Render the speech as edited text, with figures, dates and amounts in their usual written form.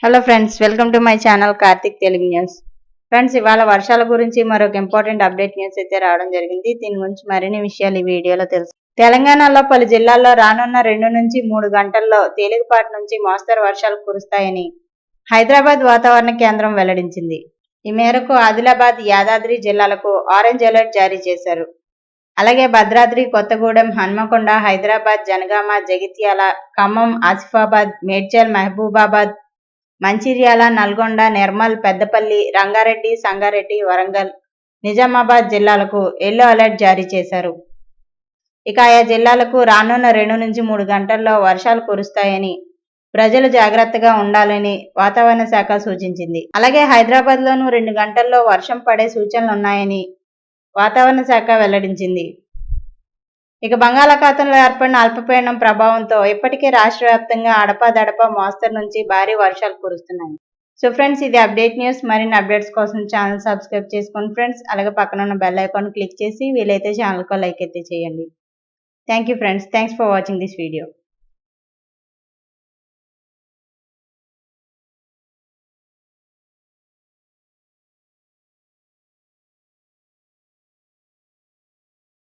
Hello friends, welcome to my channel Karthik Telugu news. Friends, ఇవాళ వర్షాల గురించి మరొక ఇంపార్టెంట్ అప్డేట్ న్యూస్ అయితే రావడం జరిగింది. దీని గురించి మరిన్ని విషయాలు ఈ వీడియోలో తెలుసు. తెలంగాణలో పలు జిల్లాల్లో రానున్న 2 నుంచి 3 గంటల్లో తేలికపాటి నుంచి మోస్తరు వర్షాలు కురుస్తాయని హైదరాబాద్ వాతావరణ కేంద్రం వెల్లడించింది. ఈ మేరకు ఆదిలాబాద్, యాదాద్రి జిల్లాలకు ఆరెంజ్ అలర్ట్ జారీ చేశారు. అలాగే భద్రాద్రి, కొత్తగూడెం, హన్మకొండ, హైదరాబాద్, జనగామ, జగిత్యాల, ఖమ్మం, ఆసిఫాబాద్, మేడ్చల్, మహబూబాబాద్, మంచిర్యాల, నల్గొండ, నిర్మల్, పెద్దపల్లి, రంగారెడ్డి, సంగారెడ్డి, వరంగల్, నిజామాబాద్ జిల్లాలకు ఎల్లో అలర్ట్ జారీ చేశారు. ఇక ఆయా జిల్లాలకు రానున్న 2 నుంచి 3 గంటల్లో వర్షాలు కురుస్తాయని ప్రజలు జాగ్రత్తగా ఉండాలని వాతావరణ శాఖ సూచించింది. అలాగే హైదరాబాద్ లోనూ 2 గంటల్లో వర్షం పడే సూచనలున్నాయని వాతావరణ శాఖ వెల్లడించింది. ఇక బంగాళాఖాతంలో ఏర్పడిన అల్పపీడనం ప్రభావంతో ఇప్పటికే రాష్ట్ర వ్యాప్తంగా అడపాదడపా మోస్తరు నుంచి భారీ వర్షాలు కురుస్తున్నాయి. సో ఫ్రెండ్స్, ఇది అప్డేట్ న్యూస్. మరిన్ని అప్డేట్స్ కోసం ఛానల్ సబ్స్క్రైబ్ చేసుకోండి ఫ్రెండ్స్. అలాగే పక్కన ఉన్న బెల్ ఐకాన్ క్లిక్ చేసి వీలైతే ఛానల్కు లైక్ అయితే చేయండి. Thank you friends. Thanks for watching this video.